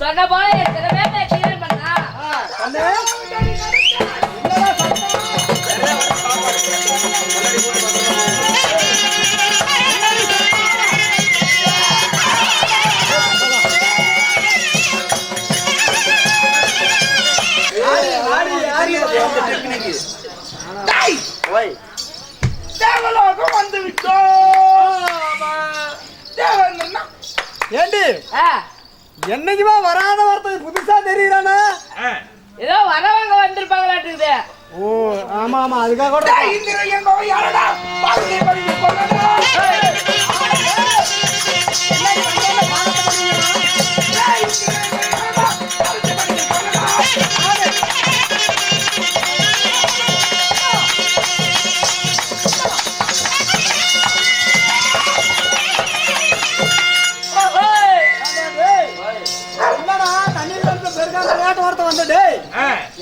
சொன்ன போல எத்தனை பேர் கிளியர் பண்ணா தேவலோகம் வந்து விட்டோம். ஏண்டி என்னைக்குமா வராத வார்த்தை புதுசா தெரியுறானே? ஏதோ வரவங்க வந்திருப்பாங்களாட்டுக்குது. ஓ ஆமா ஆமா அதுக்காக கூட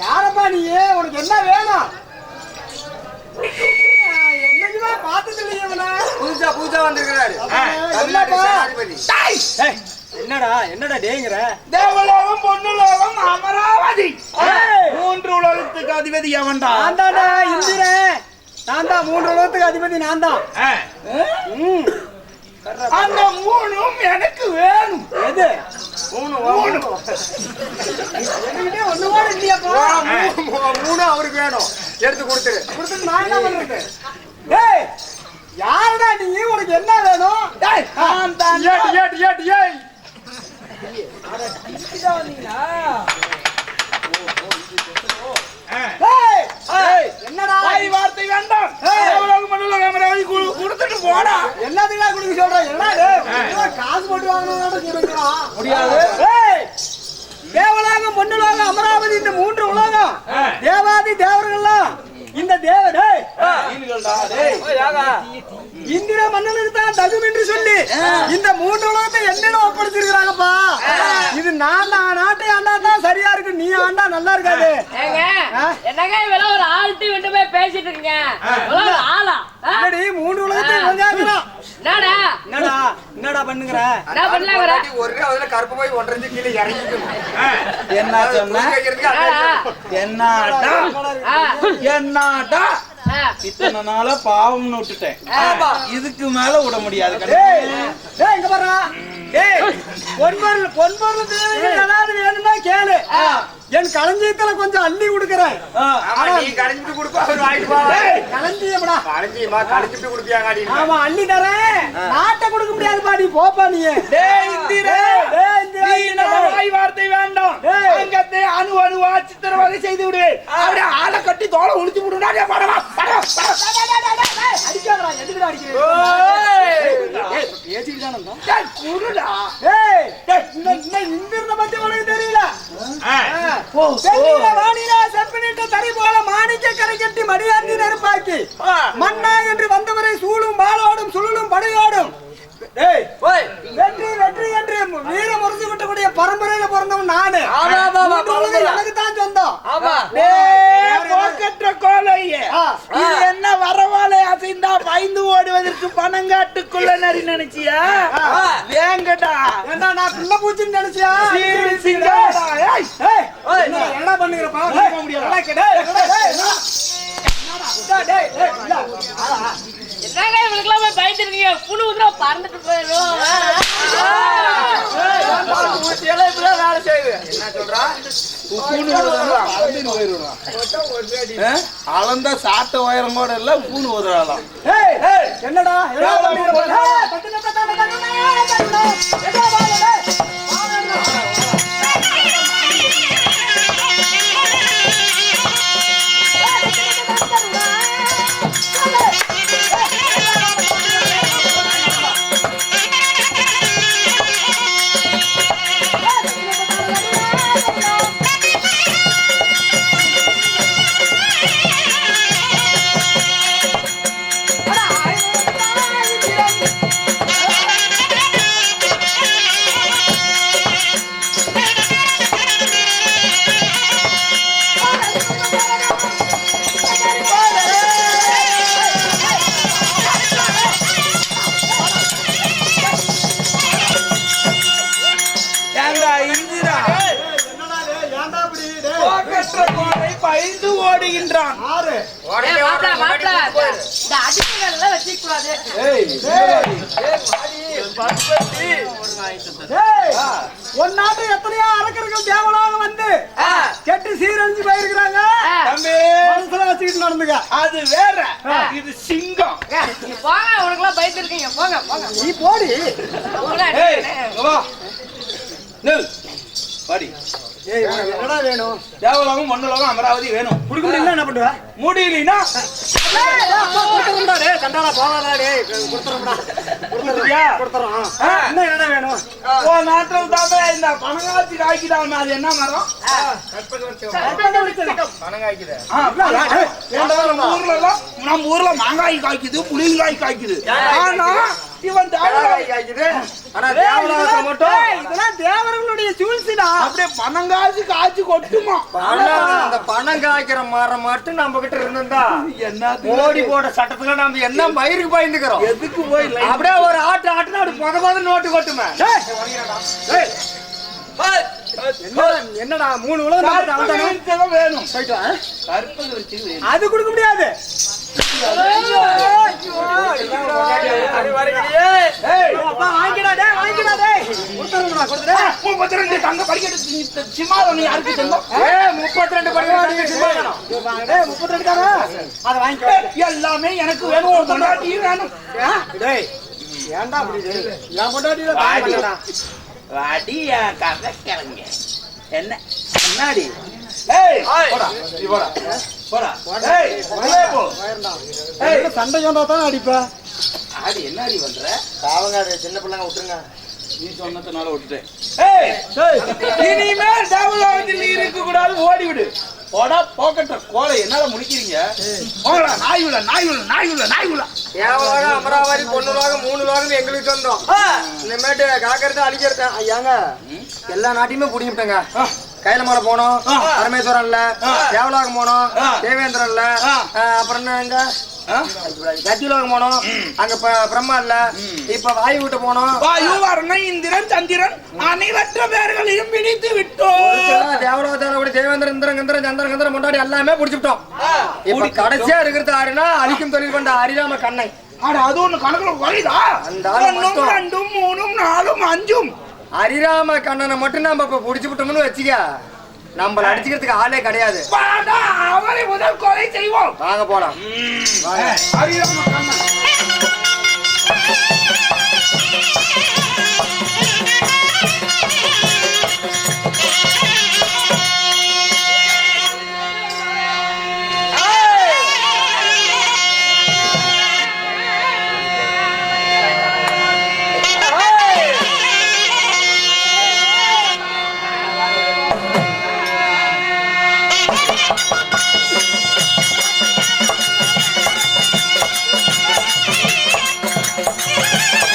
யாரப்பா நீ? உனக்கு என்ன வேணும்? என்னைக்குமே பார்த்தது இல்லையா? புதுசா வந்திருக்கிறாரு. என்னடா டேங்கற? தேவலோகம், பொன்னுலோகம், அமராவதி, மூன்று உலகத்துக்கு அதிபதி எவன்டா? நான் தான்டா இந்திரன். நான் தான் மூன்று உலகத்துக்கு அதிபதி. நான் தான். அந்த மூணும் எனக்கு வேணும். எது? மூணு அவருக்கு வேணும். எடுத்து கொடுத்துட்டு நான் என்ன பண்றது? டேய் யாரடா நீ? உனக்கு என்ன வேணும்? டேய் நான் தான். என்னடா வார்த்தை வேண்டாம். கொடுத்துட்டு போடா. எல்லாத்துக்கா கொடுக்க சொல்றேன். என்ன காசு போட்டு வாங்கணும் முடியாது. தேவலோகம், பொன்னுலோகம், அமராவதி, இந்த மூன்று உலகம், தேவாதி தேவர்கள்லாம் இந்த இந்திர மன்னனுக்கு தான் தகும் என்று சொல்லி இந்த மூன்று உலகத்தை என்னிடம் ஒப்படைச்சிருக்கிறாங்கப்பா. இது நான் நாட்டை ஆண்டா தான் சரியா இருக்கு. நீ ஆண்டா நல்லா இருக்காது. என்னங்க இவெல்லாம் ஒரு ஆள்கிட்ட விட்டு போய் பேசிட்டு இருக்கீங்க. ஆளா மூன்று உலகத்தை என்னடா பண்ணுங்கிற? என்ன பண்ணலாங்கற? ஒரு அதுல கருப்பு போய் ஒன்றரை கீழே இறங்கிட்டு என்ன சொன்ன? என்னடா இத்தனை நாளா பாவம்னு விட்டுட்டேன். இதுக்கு மேல விட முடியாது. வேணும்னா கேளு. என் களஞ்சியத்துல கொஞ்சம் அள்ளி கொடுக்கறேன். களைஞ்சிட்டு கொடுப்பா. களைஞ்சிட்டு கொடுப்பியாங்க. ஆமா அள்ளி தரேன். நாட்டை கொடுக்க முடியாது பாடி. போப்பா நீ. வார்த்தை வேண்டாம். அங்கத்தை அணு அணுவா சித்திரவதை செய்து விடு. அப்படியே ஆளை கட்டி தோலை உளுத்தி விடுடா. இந்திரனை பத்தி உனக்கு தெரியல. தறி போல மாணிக்க கரை கட்டி மடியாந்தி நெருப்பாக்கி மன்னா என்று வந்தவரை சூழும் பாலோடும் சுழலும் படையோடும் வெற்றி வெற்றி என்று வீர முரசு விட்டக்கூடிய பரம்பரையில பிறந்தவன் நானு. எனக்கு தான் சொந்தம். என்ன வரவாலை அசைந்தா பயந்து ஓடுவதற்கு பணங்காட்டுக்குள்ள நரி நினைச்சியா? வேங்கடா என்ன நான் பிள்ளை பூச்சின்னு நினைச்சியா? என்ன பண்ணுகிறப்பா? என்னங்க இவங்களுக்குலாம் போய் பயந்து இருக்கீங்க? புழு ஊதுறா பறந்துட்டு போயிடும். வேலை செய்யுது. என்ன சொல்றா? அளந்த சாட்ட உயரம் கூட இல்ல. பூணு உதறலாம். என்னடா தெரிஞ்சுதா? ஏன்டா இப்படி டேய்? போக்கற்ற கோழை பயந்து ஓடுகின்றான். ஆறு. மாப்பிள மாப்பிள இந்த அடிமைகள் வச்சுக்க கூடாது. டேய், உன் நாட்டு எத்தனையோ அரக்கர்கள் தேவலாக வந்து கெட்டு சீரழிஞ்சு போயிருக்கிறாங்க. தம்பி, மனசுல வச்சுக்கிட்டு நடந்துக்க. அது வேற, இது சிங்கம். நீ போங்க, உனக்குலாம் பயந்து இருக்கீங்க. போங்க போங்க. நீ போடி. உங்களுக்குலாம் ஏய், அடிக்கிறேன். இங்க வா. நில். வாடி. ஏய், உனக்கு என்னடா வேணும்? தேவலோகம் மண்ணுலோகம் அமராவதி வேணும். குடுக்க முடியல என்ன பண்ணுவ? முடியலனா கொடுத்துறோம்டா டேய், கண்டாடா போகாதடா டேய், கொடுத்துறோம்டா. கொடுத்துறியா? கொடுத்துறோம். இன்னும் என்னடா வேணும்? ஓ நாட்டில் தாமே இந்த பனங்காய்ச்சி காய்க்குதாமே, அது என்ன மரம்? பனங்காய்க்குது. நம்ம ஊர்ல மாங்காய் காய்க்குது, புளிங்காய் காய்க்குது. ஆனா இவன் தேவலாய் காய்க்குது. ஆனா தேவலாய் மட்டும் இதெல்லாம் தேவர்களுடைய சூழ்ச்சிடா. அப்படியே பனங்காய்ச்சி காய்ச்சி கொட்டுமா? அந்த பணம் காய்க்கிற மரம் மட்டும் நம்ம கிட்ட இருந்தா என்ன மோடி போட சட்டத்துல நம்ம என்ன மயிருக்கு பயந்துக்கிறோம். எதுக்கு போய் அப்படியே ஒரு ஆட்டுனா அப்படி பொத நோட்டு கொட்டுமே. என்னடா 3 உலகம் வேணும். போயிட்டு வா. கருப்பது வச்சு வேணும். அது கொடுக்க முடியாது. வாங்கிடா டேய், வாங்கிடா டேய். கொடுத்துறோம்டா, கொடுத்துறேன். 32 தங்க படிக்கட்டு சிம்மாதம் யாருக்கு சொந்தம்? 32 படிக்கட்டு சிம்மாதனம். டேய் 32 தானா? அத வாங்கிக்கோ. எல்லாமே எனக்கு வேணும், ஒரு பொண்டாட்டியும் வேணும். டேய் ஏன்டா அப்படி டேய்? நான் பொண்டாட்டில பாக்கறடா. வாடியா கதக்கறங்க. என்ன என்னடி? ஏய் போடா, நீ போடா. போடா. ஏய் உள்ளே போ. ஏய் சண்டை சொன்னா தான் அடிப்ப. ஆடி என்னடி பண்ற? பாவங்க சின்ன பிள்ளைங்க விட்டுருங்க. நீ சொன்னதனால விட்டுட்டேன். ஏய் இனிமேல் தேவலோகத்தில் இருக்க கூடாது, ஓடி விடு. போடா போக்கட்ட கோலை என்னால முடிக்கிறீங்க? போடா நாயுல நாயுல நாயுல நாயுல. தேவலோகம் அமராவதி பொண்ணுலோகம் 3 லோகம் எங்களுக்கு சொந்தம். இனிமேட்டு காக்கறத அழிக்கிறது. ஐயாங்க எல்லா நாட்டையுமே புடிங்கிட்டங்க. கையில மலை போனோம், பரமேஸ்வரன்ல தேவலோகம் போனோம், தேவேந்திரன்ல, அப்புறம் என்ன சத்தியலோகம் போனோம், அங்க பிரம்மா இல்ல, இப்ப வாயு விட்டு போனோம். வாயு வர்ணன் இந்திரன் சந்திரன் அனைவற்ற பேர்களையும் பிடித்து விட்டோம். தேவலோகத்தால கூட தேவேந்திரன் இந்திரன் கந்திரன் சந்திரன் கந்திரன் முன்னாடி எல்லாமே பிடிச்சுட்டோம். இப்ப கடைசியா இருக்கிறது ஆறுனா அழிக்கும் தொழில் கொண்ட அரிராம கண்ணை. ஆனா அது ஒண்ணு கணக்குல குறையுதா? 1 2 3 4 5 அரிராம கண்ணனை மட்டும் நம்ம இப்ப புடிச்சு விட்டோம்னு வச்சுக்க, நம்மள அடிச்சுக்கிறதுக்கு ஆளே கிடையாது. அவரை முதல் கொலை செய்வோம். வாங்க போலாம். ஹரிராம கண்ணன். Yeah.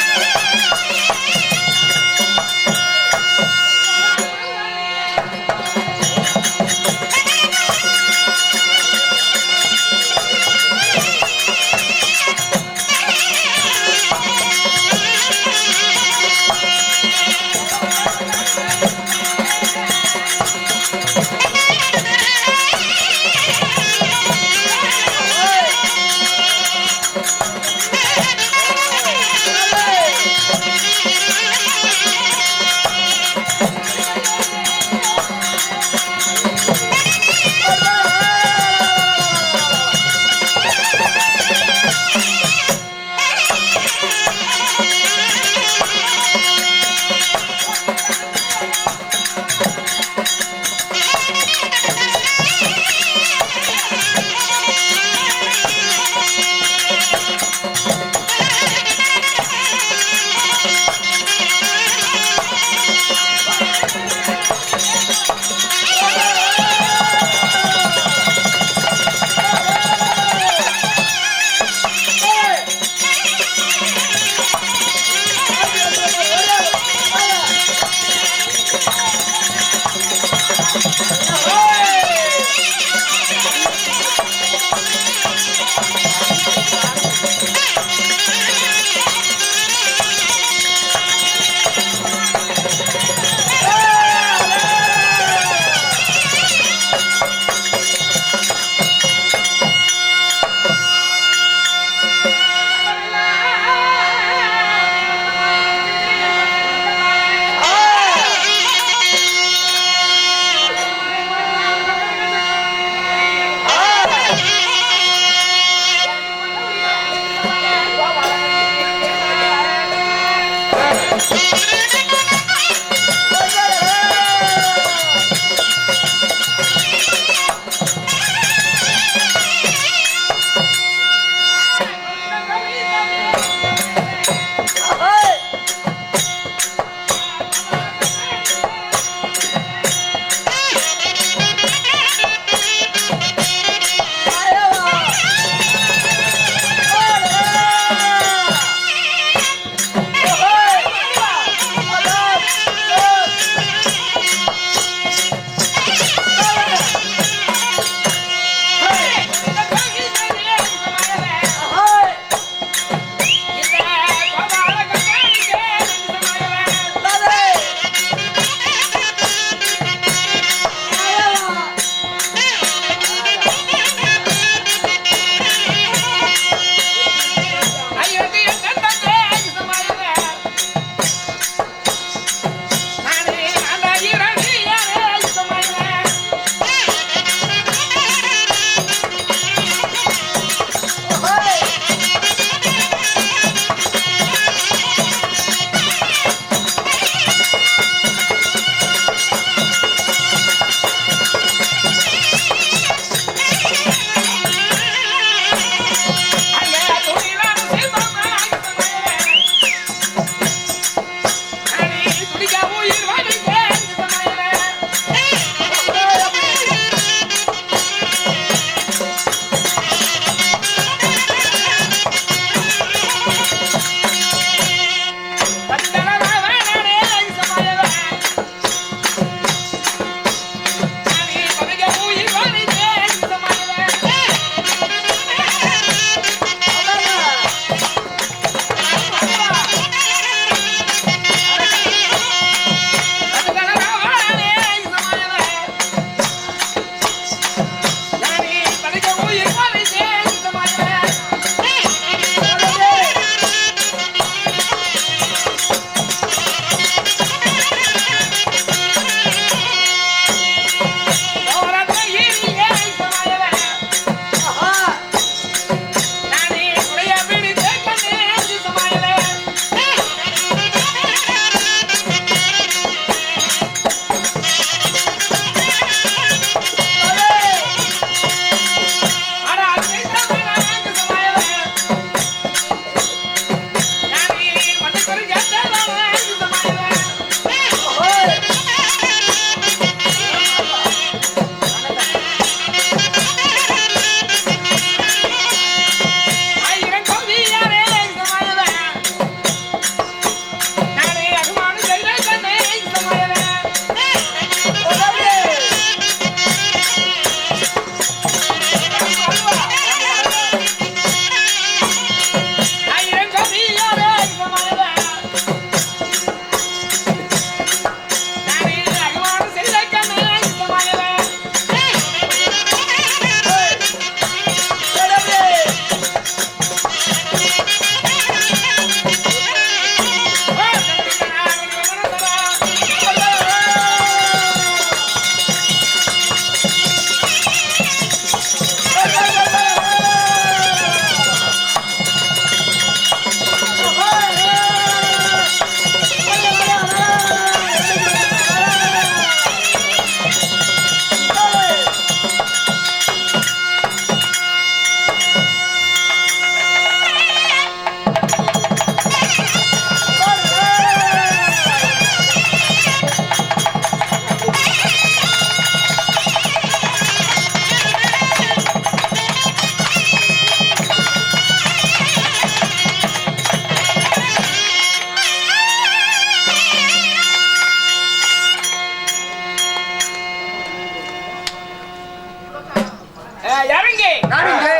நாடிங்க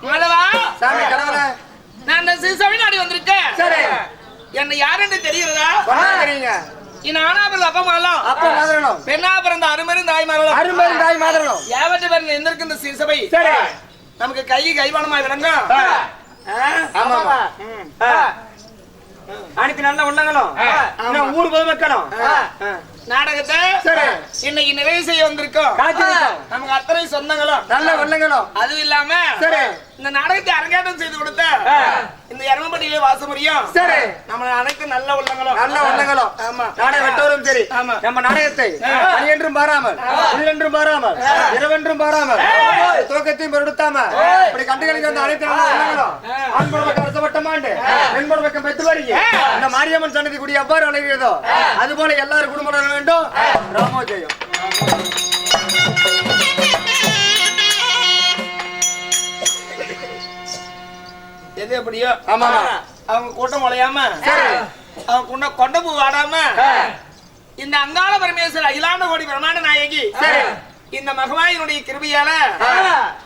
மாதவா சாமி கடவுளே நான் இந்த சிறுசபை நாடி வந்திருக்கேன் சரி என்ன யாருன்னு தெரியுறதா கொண்டாடுறீங்க இந்த ஆனாபில் அப்பா மாலாம் அப்ப மாதிரணும் பெண்ணா பிறந்த அருமரும் தாய் மாறலாம் அரும்பெரும் தாய் மாதிரணும் ஏவற்ற பேர் எந்திருக்கு இந்த சிறுசபை சரி நமக்கு கைவானமா விளங்கும் ஆமா அனைத்து நல்ல உள்ளங்களும் ஊர் பொதுமக்களும் நாடகத்தை சரி இன்னைக்கு நிறைவு செய்ய வந்திருக்கோம் காத்திருக்கோம் நமக்கு அத்தனை சொந்தங்களும் நல்ல உள்ளங்களும் அதுவும் இல்லாம சரி இந்த நாடகத்தை அரங்கேற்றம் செய்து கொடுத்த இந்த எருமப்பட்டியிலே வாசமுறையும் சரி நம்ம அனைத்து நல்ல உள்ளங்களும் நல்ல உள்ளங்களும் ஆமா நாடக வெட்டோரும் சரி ஆமா. நம்ம நாடகத்தை மணியென்றும் பாராமல் உள்ளென்றும் பாராமல் இரவென்றும் பாராமல் தூக்கத்தையும் பொருட்தாம இப்படி கண்டுகளிக்க வந்த அனைத்து நல்ல உள்ளங்களும் ஆண்புற பக்கம் அரசப்பட்டமாண்டு பெண்புற பக்கம் பெற்று வரீங்க இந்த மாரியம்மன் சன்னதி கூடிய எவ்வாறு அழைகிறதோ அது போல எல்லாரும் குடும்பம் வேண்டும் ராமோஜயம் எது எப்படியோ ஆமா அவங்க கூட்டம் உழையாம அவங்க கொண்ட பூ வாடாம இந்த அங்காள பரமேஸ்வரர் அகிலாண்ட கோடி பிரம்மாண்ட நாயகி இந்த மகமாயினுடைய கிருபையால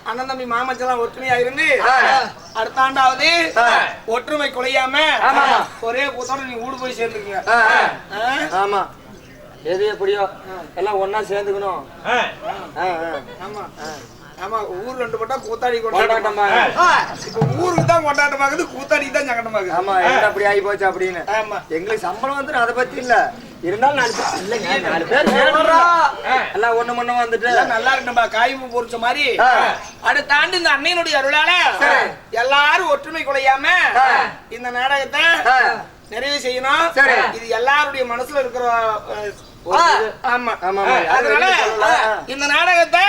அண்ணன் தம்பி மாமச்செல்லாம் ஒற்றுமையா இருந்து அடுத்த ஆண்டாவது ஒற்றுமை குலையாம ஒரே கூத்தோட நீ ஊடு போய் சேர்ந்துருக்கீங்க ஆமா எது எப்படியோ எல்லாம் ஒன்னா சேர்ந்துக்கணும் ஆமா ஆமா ஊர் ரெண்டு பட்டா கூத்தாடி கொண்டாட்டமா இப்ப ஊருக்கு தான் கொண்டாட்டமாகுது கூத்தாடிக்கு தான் சங்கடமாகுது ஆமா என்ன அப்படி ஆகி போச்சு அப்படின்னு ஆமா எங்களுக்கு சம்பளம் வந்து அதை பத்தி இல்ல இருந்தாலும் 4 பேர் இல்லைங்க 4 பேர் வேணும்டா எல்லாம் ஒண்ணு மண்ணு வந்துட்டு நல்லா இருக்கணும்பா காய்வு பொறிச்ச மாதிரி அடுத்த ஆண்டு இந்த அன்னையினுடைய அருளால எல்லாரும் ஒற்றுமை குலையாம இந்த நாடகத்தை நிறைவு செய்யணும் இது எல்லாருடைய மனசுல இருக்கிற ஆமா ஆமா அதனால இந்த நாடகத்தை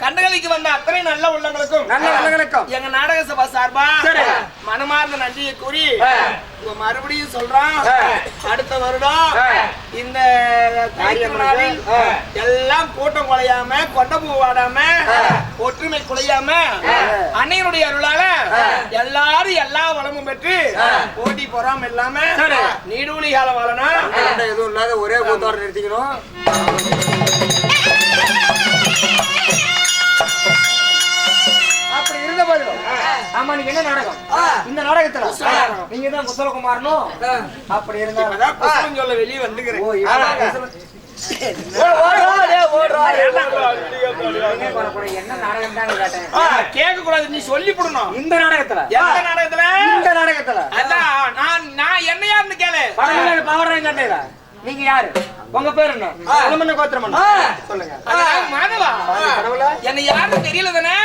கண்டகளிக்கு வந்த அத்தனை நல்ல உள்ளங்களுக்கும் எங்க நாடக சபா சார்பா மனமார்ந்த நன்றியை கூறி மறுபடியும் சொல்றோம் அடுத்த வருடம் இந்த நாளில் எல்லாம் கூட்டம் குலையாம கொண்ட பூ வாடாம ஒற்றுமை குலையாம அன்னையினுடைய அருளால எல்லாரும் எல்லா வளமும் பெற்று போட்டி பொறாம இல்லாம நீடூழி காலம் வாழணும் எதுவும் இல்லாத ஒரே கூத்தோட நிறுத்திக்கணும் அப்படி இருந்த போதிலும் ஆமா நீங்க என்ன நாடகம் இந்த நாடகத்துல நீங்க தான் குசலகுமாரனும் அப்படி இருந்தா சொல்ல வெளியே வந்துக்கிறேன் என்ன நாடகம் தான் கேட்டேன் கேட்க கூடாது நீ சொல்லி போடணும் இந்த நாடகத்துல இந்த நாடகத்துல அதான் நான் என்ன யாருன்னு கேளு பாவராயன் கட்டையில நீங்க யாரு உங்க பேர் என்ன குலமன்ன கோத்திரம் சொல்லுங்க மாதவா என்ன யாருன்னு தெரியல தானே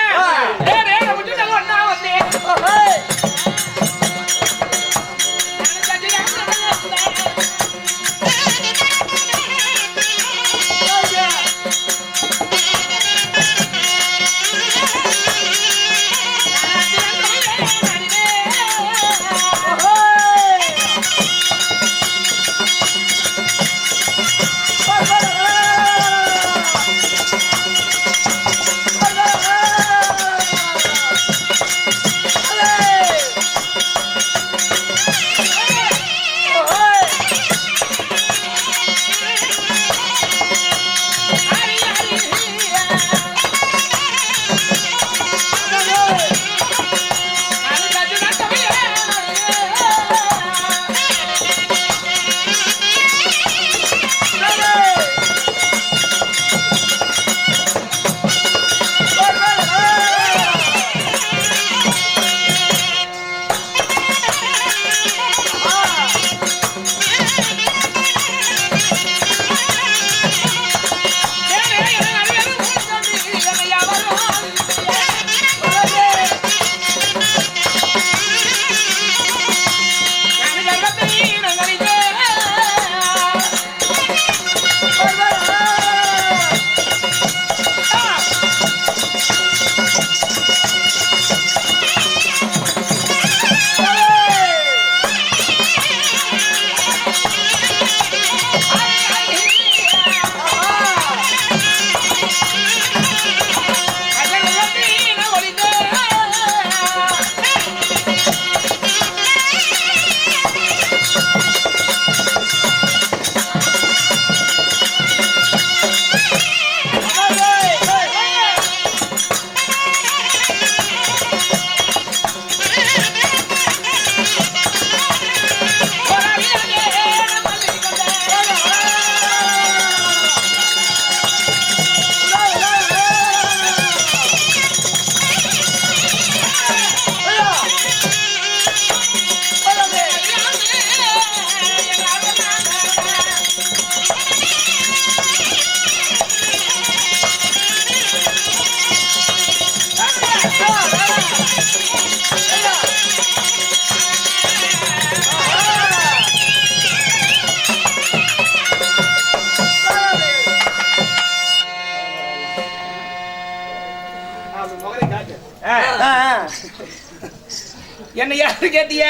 என்ன யாரு கேட்டிய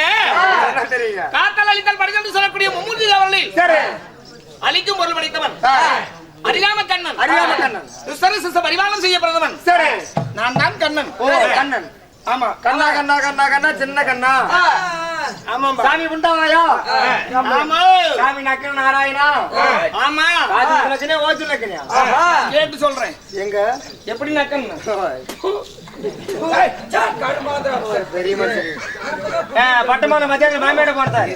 என்ன தெரியுங்க காத்தால் அளித்தால் படிக்கன்னு சொல்லக்கூடிய மும்மூர்த்தி அவர்களில் சரி அளிக்கும் பொருள் படைத்தவன் அறியாம கண்ணன் சிச பரிவாரம் செய்யப்படுறவன் சரி நான் தான் கண்ணன் ஓ கண்ணன் ஆமா கண்ணா கண்ணா கண்ணா கண்ணா சின்ன கண்ணா ஆமா சாமி புண்டாவாயா ஆமா சாமி நக்கன நாராயணா ஆமா காது லக்கனே ஓச்சு லக்கனே கேட்டு சொல்றேன் எங்க எப்படி நக்கன் பெரிய மனுஷன் பட்டமான மத்தியான மாமேட போட்டாரு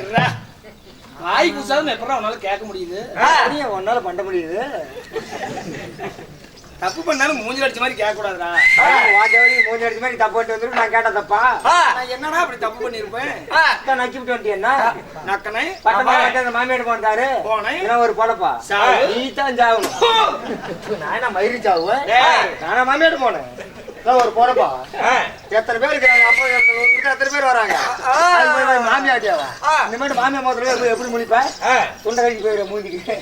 வாய் குசாதுன்னு எப்பறம் உன்னால கேட்க முடியுது ஒன்னால பண்ண முடியுது தப்பு பண்ணாலும் மூஞ்சி அடிச்ச மாதிரி கேட்க கூடாதுடா மூஞ்சி அடிச்ச மாதிரி தப்பு பண்ணிட்டு வந்துட்டு நான் கேட்ட தப்பா நான் என்னடா அப்படி தப்பு பண்ணிருப்பேன் நக்கி விட்டு வந்துட்டு என்ன நக்கனே பட்டமான மாமேட போட்டாரு போனேன் ஒரு பொழப்பா நீ தான் சாகணும் நான் மயிறு சாவுவேன் நானா மாமேடு போனேன் ஒரு போறப்பா எத்தனை பேர் இருக்கிறாங்க அப்பா எத்தனை பேர் வராங்க மாமியாட்டியாவா இந்த மாதிரி மாமியா முதல்ல எப்படி முடிப்பேன் துண்டை கழிச்சு போயிடுற மூஞ்சிக்கு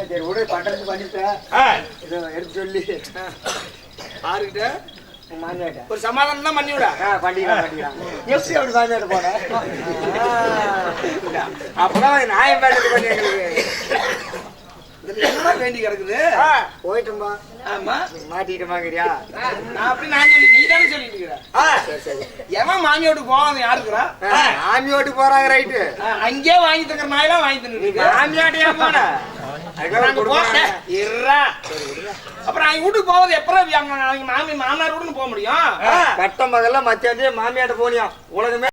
சரி விடு பட்டணத்து பண்ணிட்டேன் எடுத்து சொல்லி யாருக்கிட்ட மாமியாட்ட ஒரு சமாதானம் தான் பண்ணி விடா பண்ணிக்கலாம் எப்படி அப்படி மாமியாட்ட போனேன் அப்பதான் நியாயம் வேண்டது பண்ணி எங்களுக்கு வேண்டி கிடக்குது போயிட்டோம்பா ஆமா மாட்டிக்கிட்டமாங்கிறியா நான் அப்படி நான் சொல்லி நீ தானே சொல்லிட்டு இருக்கிற எவன் மாமி வீட்டுக்கு போவான் யாருக்குறா மாமி வீட்டுக்கு போறாங்க ரைட்டு அங்கே வாங்கி தக்கிற நாயெல்லாம் வாங்கி தந்துட்டு மாமியாட்டியா போன அப்புறம் அவங்க வீட்டுக்கு போவது எப்பறம் அவங்க மாமி மாமனார் வீட்டுக்கு போக முடியும் கட்டம் பகல்ல மத்தியானே மாமியாட்ட போனியா உலகமே